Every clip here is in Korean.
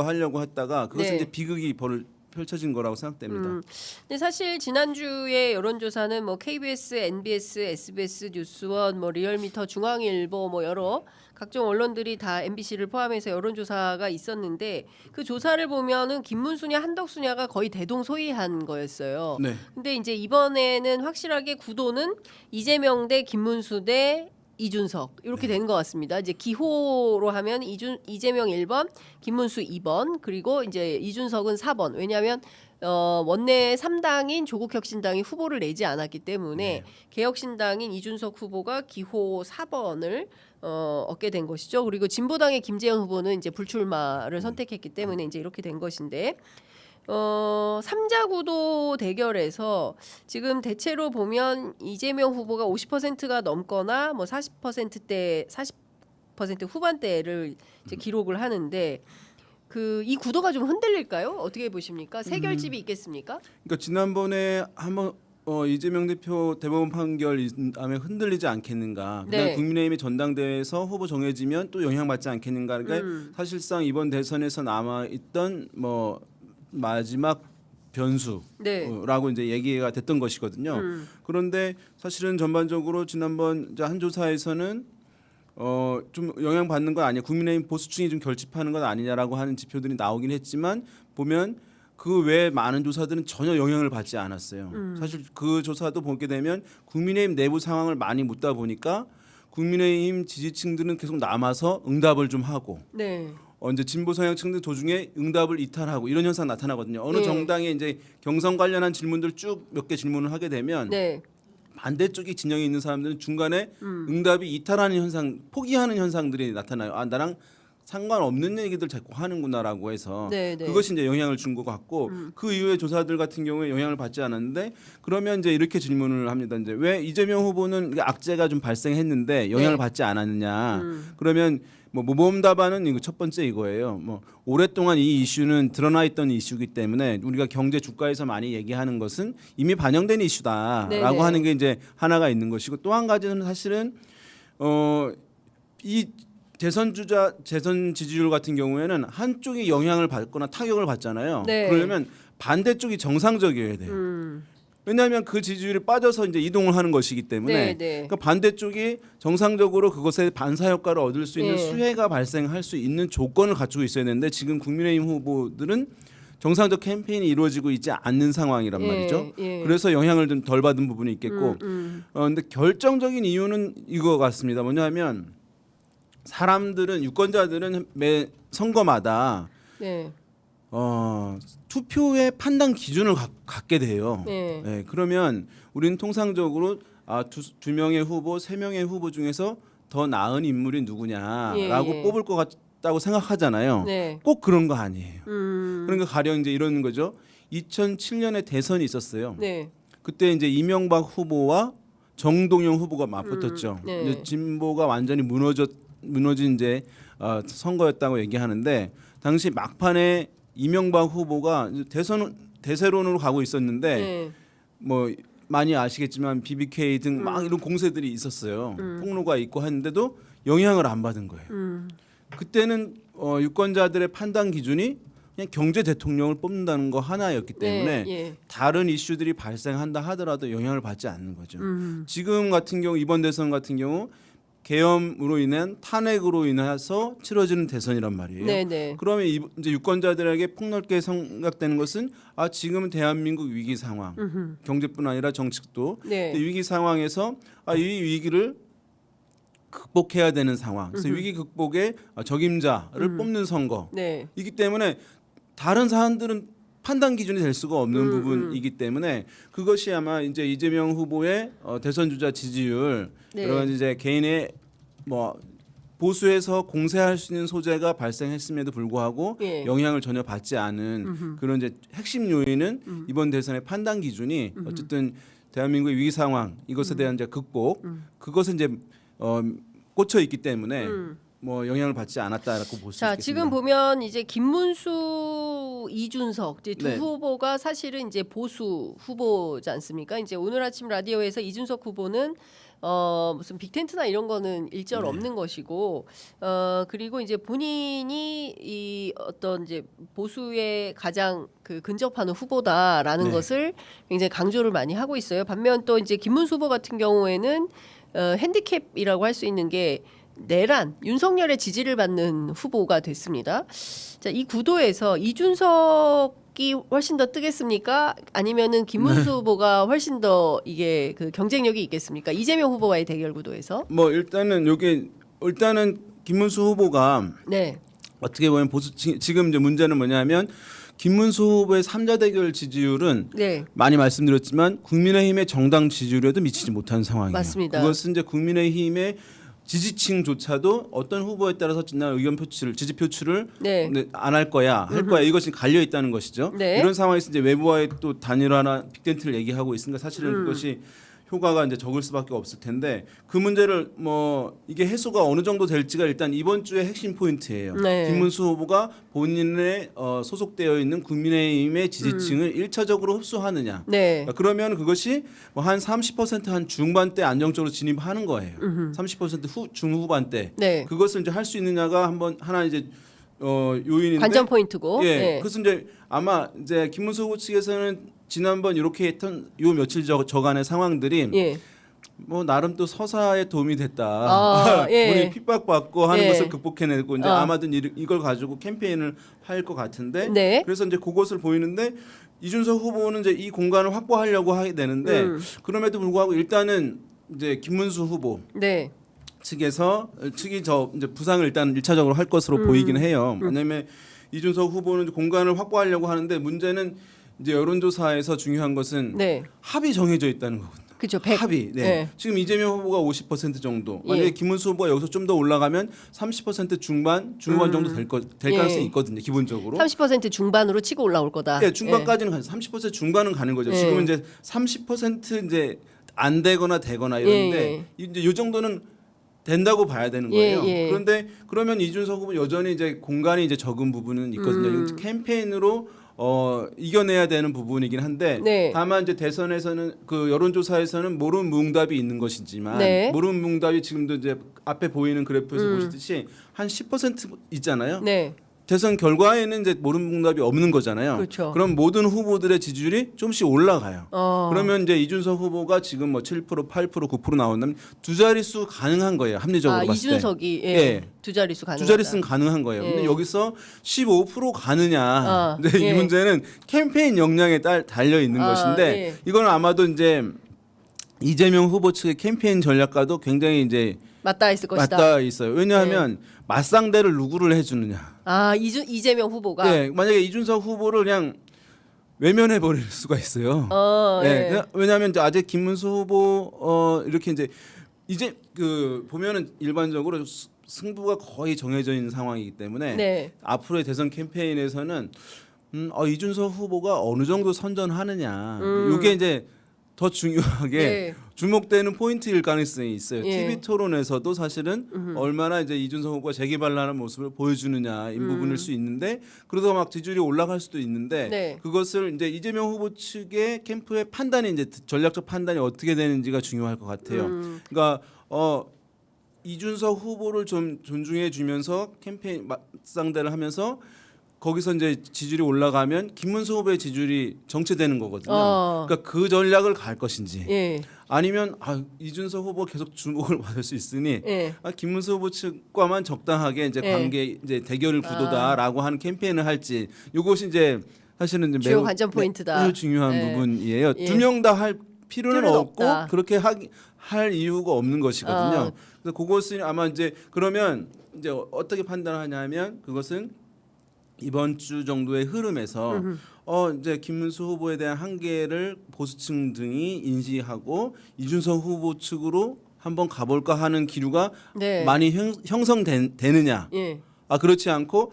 하려고 했다가 그것은 네. 이제 비극이 펼쳐진 거라고 생각됩니다. 근데 사실 지난주에 여론조사는 뭐 KBS, NBS, SBS, 뉴스원, 뭐 리얼미터, 중앙일보 뭐 여러 각종 언론들이 다 MBC를 포함해서 여론조사가 있었는데 그 조사를 보면은 김문수냐 한덕수냐가 거의 대동소이한 거였어요. 네. 근데 이제 이번에는 확실하게 구도는 이재명 대 김문수 대 이준석 이렇게 된 것 같습니다. 이제 기호로 하면 이재명 1번, 김문수 2번, 그리고 이제 이준석은 4번. 왜냐하면 원내 3당인 조국혁신당이 후보를 내지 않았기 때문에 개혁신당인 이준석 후보가 기호 4번을 얻게 된 것이죠. 그리고 진보당의 김재현 후보는 이제 불출마를 선택했기 때문에 이제 이렇게 된 것인데. 3자 구도 대결에서 지금 대체로 보면 이재명 후보가 50%가 넘거나 뭐 40%대 40% 후반대를 이제 기록을 하는데 이 구도가 좀 흔들릴까요? 어떻게 보십니까? 새 결집이 있겠습니까? 그러니까 지난번에 한번 이재명 대표 대법원 판결 다음에 흔들리지 않겠는가. 그다음에 네. 국민의힘의 전당대회에서 후보 정해지면 또 영향받지 않겠는가. 그러니까 사실상 이번 대선에서 남아 있던 뭐 마지막 변수라고 이제 얘기가 됐던 것이거든요. 그런데 사실은 전반적으로 지난번 이제 한 조사에서는 좀 영향받는 건 아니야. 국민의힘 보수층이 좀 결집하는 건 아니냐라고 하는 지표들이 나오긴 했지만 보면 그 외에 많은 조사들은 전혀 영향을 받지 않았어요. 사실 그 조사도 보게 되면 국민의힘 내부 상황을 많이 묻다 보니까 국민의힘 지지층들은 계속 남아서 응답을 좀 하고 네. 이제 진보 성향층들 도중에 응답을 이탈하고 이런 현상 나타나거든요. 어느 정당에 이제 경선 관련한 질문들 쭉 몇 개 질문을 하게 되면 네. 반대쪽이 진영에 있는 사람들은 중간에 응답이 이탈하는 현상, 포기하는 현상들이 나타나요. 아 나랑 상관없는 얘기들 자꾸 하는구나라고 해서 네, 네. 그것이 이제 영향을 준 것 같고 그 이후에 조사들 같은 경우에 영향을 받지 않았는데 그러면 이제 이렇게 질문을 합니다. 이제 왜 이재명 후보는 악재가 좀 발생했는데 영향을 네. 받지 않았느냐? 그러면 뭐 모범 답안은 이거 첫 번째 이거예요. 뭐 오랫동안 이 이슈는 드러나 있던 이슈이기 때문에 우리가 경제 주가에서 많이 얘기하는 것은 이미 반영된 이슈다라고 네네. 하는 게 이제 하나가 있는 것이고 또 한 가지는 사실은 이 재선 지지율 같은 경우에는 한쪽이 영향을 받거나 타격을 받잖아요. 네. 그러려면 반대쪽이 정상적이어야 돼요. 왜냐하면 그 지지율이 빠져서 이제 이동을 하는 것이기 때문에 네, 네. 그러니까 반대쪽이 정상적으로 그것에 반사 효과를 얻을 수 있는 네. 수혜가 발생할 수 있는 조건을 갖추고 있어야 되는데 지금 국민의힘 후보들은 정상적 캠페인이 이루어지고 있지 않는 상황이란 말이죠. 예. 그래서 영향을 좀 덜 받은 부분이 있겠고, 근데 결정적인 이유는 이거 같습니다. 뭐냐면 사람들은 유권자들은 매 선거마다 네. 투표의 판단 기준을 갖게 돼요. 네. 네, 그러면 우리는 통상적으로 두 명의 후보, 세 명의 후보 중에서 더 나은 인물이 누구냐라고 예. 뽑을 것 같다고 생각하잖아요. 네. 꼭 그런 거 아니에요. 그러니까 가령 이제 이러는 거죠. 2007년에 대선이 있었어요. 네. 그때 이제 이명박 후보와 정동영 후보가 맞붙었죠. 네. 이제 진보가 완전히 무너진 이제 선거였다고 얘기하는데 당시 막판에 이명박 후보가 대세론으로 가고 있었는데 네. 뭐 많이 아시겠지만 BBK 등 막 이런 공세들이 있었어요. 폭로가 있고 하는데도 영향을 안 받은 거예요. 그때는 유권자들의 판단 기준이 그냥 경제 대통령을 뽑는다는 거 하나였기 때문에 네, 예. 다른 이슈들이 발생한다 하더라도 영향을 받지 않는 거죠. 지금 같은 경우 이번 대선 같은 경우 계엄으로 인한 탄핵으로 인해서 치러지는 대선이란 말이에요. 네, 네. 그러면 이제 유권자들에게 폭넓게 생각되는 것은 지금은 대한민국 위기 상황, 경제뿐 아니라 정치도 네. 위기 상황에서 이 위기를 극복해야 되는 상황. 그래서 위기 극복의 적임자를 뽑는 선거. 네. 이기 때문에 다른 사람들은 판단 기준이 될 수가 없는 부분이기 때문에 그것이 아마 이제 이재명 후보의 대선 주자 지지율 네. 여러 가지 이제 개인의 뭐 보수에서 공세할 수 있는 소재가 발생했음에도 불구하고 예. 영향을 전혀 받지 않은 그런 이제 핵심 요인은 이번 대선의 판단 기준이 어쨌든 대한민국의 위기 상황 이것에 대한 이제 극복 그것은 이제 꽂혀 있기 때문에 뭐 영향을 받지 않았다라고 볼 수 있겠습니다. 자, 지금 보면 이제 김문수 이준석 이제 두 네. 후보가 사실은 이제 보수 후보지 않습니까? 이제 오늘 아침 라디오에서 이준석 후보는 무슨 빅텐트나 이런 거는 일절 없는 것이고 그리고 이제 본인이 이 어떤 이제 보수의 가장 그 근접하는 후보다라는 네. 것을 굉장히 강조를 많이 하고 있어요. 반면 또 이제 김문수 후보 같은 경우에는 핸디캡이라고 할 수 있는 게 내란 윤석열의 지지를 받는 후보가 됐습니다. 자, 이 구도에서 이준석이 훨씬 더 뜨겠습니까? 아니면은 김문수 후보가 훨씬 더 이게 그 경쟁력이 있겠습니까? 이재명 후보와의 대결 구도에서. 뭐 일단은 김문수 후보가 네. 어떻게 보면 지금 이제 문제는 뭐냐면 김문수 후보의 3자 대결 지지율은 네. 많이 말씀드렸지만 국민의힘의 정당 지지율에도 미치지 못한 상황이에요. 맞습니다. 그것은 이제 국민의힘의 지지층조차도 어떤 후보에 따라서 지난 의견 표출을 지지 표출을 네. 안 할 거야 할 거야 이것이 갈려 있다는 것이죠. 네. 이런 상황에서 이제 외부와의 또 단일화나 빅텐트를 얘기하고 있으니까 사실은 그것이 효과가 이제 적을 수밖에 없을 텐데 그 문제를 뭐 이게 해소가 어느 정도 될지가 일단 이번 주의 핵심 포인트예요. 네. 김문수 후보가 본인의 소속되어 있는 국민의힘의 지지층을 1차적으로 흡수하느냐. 네. 그러면 그것이 뭐 한 30%한 중반대 안정적으로 진입하는 거예요. 30% 중후반대. 네. 그것을 이제 할 수 있느냐가 하나 이제 요인인데. 관전 포인트고. 예. 네. 그래서 이제 아마 이제 김문수 후보 측에서는 지난번 이렇게 했던 요 며칠 저간의 상황들이 예. 뭐 나름 또 서사에 도움이 됐다. 아, 예. 본인이 핍박받고 하는 예. 것을 극복해내고 이제 아마도 이걸 가지고 캠페인을 할 것 같은데. 네. 그래서 이제 그것을 보이는데 이준석 후보는 이제 이 공간을 확보하려고 하게 되는데 그럼에도 불구하고 일단은 이제 김문수 후보 네. 측이 이제 부상을 일단 1차적으로 할 것으로 보이긴 해요. 왜냐하면 이준석 후보는 공간을 확보하려고 하는데 문제는 이제 여론조사에서 중요한 것은 네. 합이 정해져 있다는 거거든요. 그렇죠. 100. 합이. 네. 네. 지금 이재명 후보가 50% 정도. 만약에 예. 김문수 후보가 여기서 좀 더 올라가면 30% 중후반 정도 될 가능성이 예. 있거든요. 기본적으로. 30% 중반으로 치고 올라올 거다. 네, 중반까지는 가요. 30% 중반은 가는 거죠. 예. 지금은 이제 30% 이제 안 되거나 되거나 이런데 이제 요 정도는 된다고 봐야 되는 거예요. 예, 예. 그런데 그러면 이준석 후보 여전히 이제 공간이 이제 적은 부분은 있거든요. 캠페인으로 이겨내야 되는 부분이긴 한데 네. 다만 이제 대선에서는 그 여론조사에서는 모rum뭉답이 있는 것이지만 네. 모rum뭉답이 지금도 이제 앞에 보이는 그래프에서 보시듯이 한 10% 있잖아요. 네. 대선 결과에는 이제 모rum뭉답이 없는 거잖아요. 그렇죠. 그럼 모든 후보들의 지지율이 조금씩 올라가요. 어. 그러면 이제 이준석 후보가 지금 뭐 7%, 8%, 9% 나온다면 두 자릿수 가능한 거예요. 합리적으로 봤을 때. 이준석이 예. 두 자릿수 가능하다. 두 자릿수는 가능한 거예요. 근데 예. 여기서 15% 가느냐. 근데 예. 이 문제는 캠페인 역량에 달려 있는 것인데 예. 이거는 아마도 이제 이재명 후보 측의 캠페인 전략과도 굉장히 이제 맞닿아 있을 것이다. 맞닿아 있어요. 왜냐하면 맞상대를 누구를 해주느냐. 이재명 후보가. 네, 만약에 이준석 후보를 그냥 외면해 버릴 수가 있어요. 네, 예. 왜냐하면 이제 아직 김문수 후보 이렇게 이제 그 보면은 일반적으로 승부가 거의 정해져 있는 상황이기 때문에 네. 앞으로의 대선 캠페인에서는 이준석 후보가 어느 정도 선전하느냐 이게 이제 더 중요하게 예. 주목되는 포인트일 가능성이 있어요. 예. TV 토론에서도 사실은 얼마나 이제 이준석 후보가 재개발하는 모습을 보여주느냐 이 부분일 수 있는데 그러다가 막 지지율이 올라갈 수도 있는데 네. 그것을 이제 이재명 후보 측의 캠프의 판단이 이제 전략적 판단이 어떻게 되는지가 중요할 것 같아요. 그러니까 이준석 후보를 좀 존중해 주면서 캠페인 맞상대를 하면서 거기서 이제 지지율이 올라가면 김문수 후보의 지지율이 정체되는 거거든요. 그러니까 그 전략을 갈 것인지 예. 아니면 이준석 후보 계속 주목을 받을 수 있으니 예. 김문수 후보 측과만 적당하게 이제 예. 관계 이제 대결 구도다라고 하는 캠페인을 할지 이것이 이제 사실은 이제 주요 관전 포인트다. 매우 중요한 예. 부분이에요. 예. 두 명 다 할 필요는 없고 없다. 그렇게 할 이유가 없는 것이거든요. 그래서 그것은 아마 이제 그러면 이제 어떻게 판단하냐면 그것은 이번 주 정도의 흐름에서 이제 김문수 후보에 대한 한계를 보수층 등이 인지하고 이준석 후보 측으로 한번 가볼까 하는 기류가 네. 많이 형성되느냐. 예. 그렇지 않고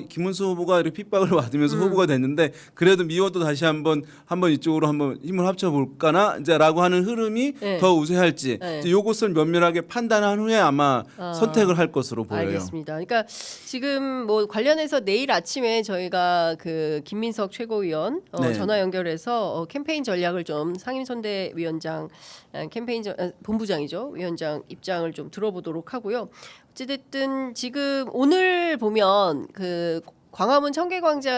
김문수 후보가 이렇게 핍박을 받으면서 후보가 됐는데 그래도 미워도 다시 한번 이쪽으로 한번 힘을 합쳐 볼까나 이제라고 하는 흐름이 네. 더 우세할지 네. 이제 요것을 면밀하게 판단한 후에 아마 선택을 할 것으로 보여요. 알겠습니다. 그러니까 지금 뭐 관련해서 내일 아침에 저희가 그 김민석 최고위원 네. 전화 연결해서 캠페인 전략을 좀 상임선대위원장 본부장이죠. 위원장 입장을 좀 들어보도록 하고요. 어찌됐든 지금 오늘 보면 그 광화문 청계광장